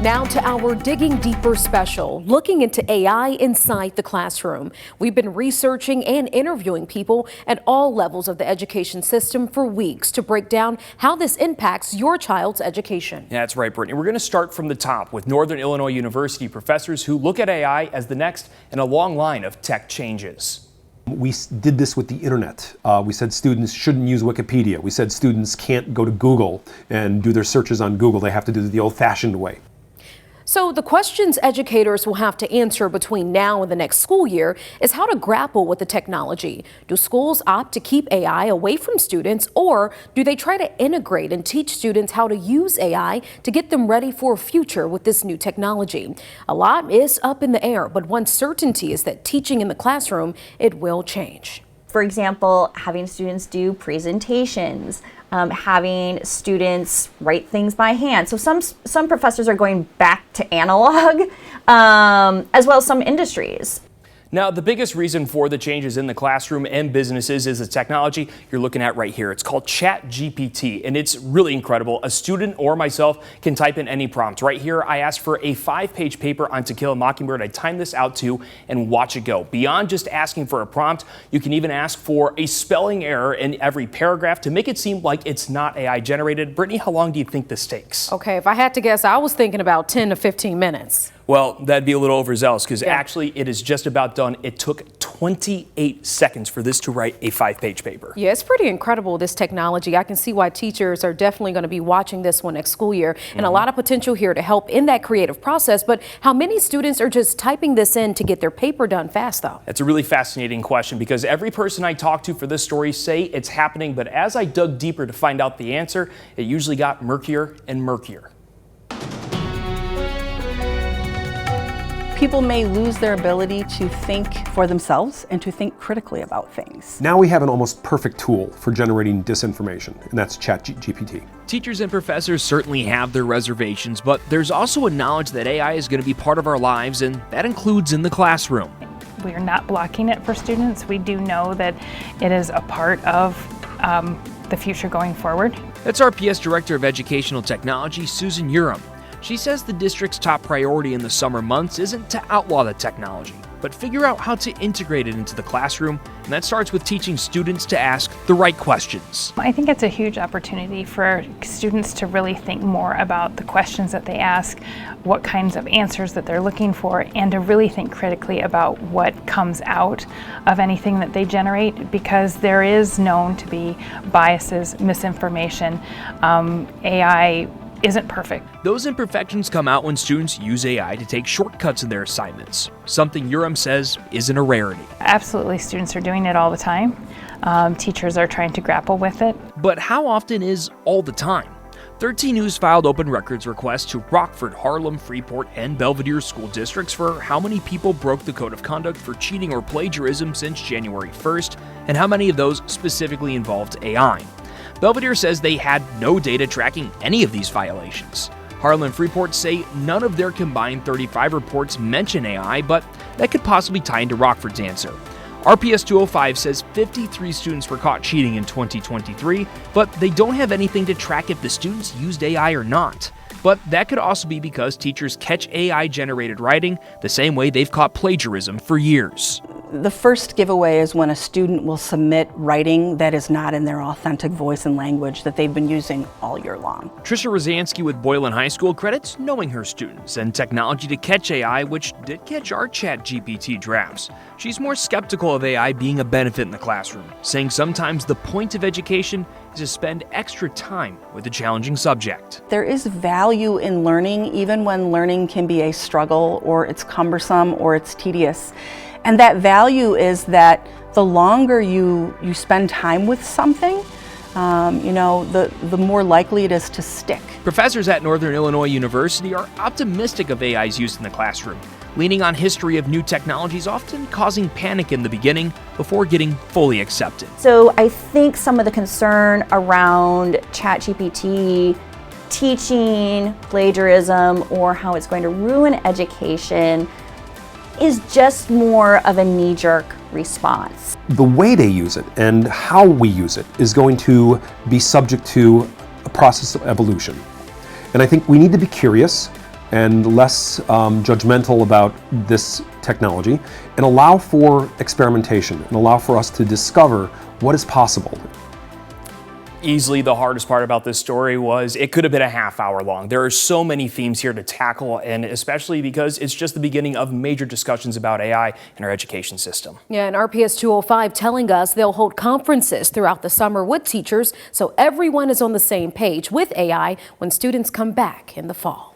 Now to our Digging Deeper special, looking into AI inside the classroom. We've been researching and interviewing people at all levels of the education system for weeks to break down how this impacts your child's education. Yeah, that's right, Brittany. We're going to start from the top with Northern Illinois University professors who look at AI as the next in a long line of tech changes. We did this with the internet. We said students shouldn't use Wikipedia. We said students can't go to Google and do their searches on Google. They have to do it the old-fashioned way. So the questions educators will have to answer between now and the next school year is how to grapple with the technology. Do schools opt to keep AI away from students, or do they try to integrate and teach students how to use AI to get them ready for a future with this new technology? A lot is up in the air, but one certainty is that teaching in the classroom, it will change. For example, having students do presentations, having students write things by hand. So some professors are going back to analog, as well as some industries. Now, the biggest reason for the changes in the classroom and businesses is the technology you're looking at right here. It's called ChatGPT, and it's really incredible. A student or myself can type in any prompt. Right here, I asked for a 5-page paper on To Kill a Mockingbird. I timed this out too, and watch it go. Beyond just asking for a prompt, you can even ask for a spelling error in every paragraph to make it seem like it's not AI generated. Brittany, how long do you think this takes? Okay, if I had to guess, I was thinking about 10 to 15 minutes. Well, that'd be a little overzealous because actually it is just about done. It took 28 seconds for this to write a 5-page paper. Yeah, it's pretty incredible, this technology. I can see why teachers are definitely going to be watching this one next school year, and a lot of potential here to help in that creative process. But how many students are just typing this in to get their paper done fast, though? That's a really fascinating question because every person I talked to for this story say it's happening, but as I dug deeper to find out the answer, it usually got murkier and murkier. People may lose their ability to think for themselves and to think critically about things. Now we have an almost perfect tool for generating disinformation, and that's ChatGPT. Teachers and professors certainly have their reservations, but there's also a knowledge that AI is going to be part of our lives, and that includes in the classroom. We are not blocking it for students. We do know that it is a part of the future going forward. That's RPS Director of Educational Technology, Susan Urim. She says the district's top priority in the summer months isn't to outlaw the technology, but figure out how to integrate it into the classroom, and that starts with teaching students to ask the right questions. I think it's a huge opportunity for students to really think more about the questions that they ask, what kinds of answers that they're looking for, and to really think critically about what comes out of anything that they generate, because there is known to be biases, misinformation. AI isn't perfect. Those imperfections come out when students use AI to take shortcuts in their assignments, something Urim says isn't a rarity. Absolutely, students are doing it all the time. Teachers are trying to grapple with it. But how often is all the time? 13 News filed open records requests to Rockford, Harlem, Freeport, and Belvedere school districts for how many people broke the code of conduct for cheating or plagiarism since January 1st, and how many of those specifically involved AI. Belvedere says they had no data tracking any of these violations. Harlem and Freeport say none of their combined 35 reports mention AI, but that could possibly tie into Rockford's answer. RPS 205 says 53 students were caught cheating in 2023, but they don't have anything to track if the students used AI or not. But that could also be because teachers catch AI-generated writing the same way they've caught plagiarism for years. The first giveaway is when a student will submit writing that is not in their authentic voice and language that they've been using all year long. Trisha Rozansky with Boylan High School credits knowing her students and technology to catch AI, which did catch our ChatGPT drafts. She's more skeptical of AI being a benefit in the classroom, saying sometimes the point of education is to spend extra time with a challenging subject. There is value in learning, even when learning can be a struggle, or it's cumbersome, or it's tedious. And that value is that the longer you spend time with something, the more likely it is to stick. Professors at Northern Illinois University are optimistic of AI's use in the classroom, leaning on history of new technologies often causing panic in the beginning before getting fully accepted. So I think some of the concern around ChatGPT teaching plagiarism or how it's going to ruin education is just more of a knee-jerk response. The way they use it and how we use it is going to be subject to a process of evolution. And I think we need to be curious. and less judgmental about this technology, and allow for experimentation and allow for us to discover what is possible. Easily the hardest part about this story was it could have been a half hour long. There are so many themes here to tackle, and especially because it's just the beginning of major discussions about AI in our education system. Yeah, and RPS 205 telling us they'll hold conferences throughout the summer with teachers so everyone is on the same page with AI when students come back in the fall.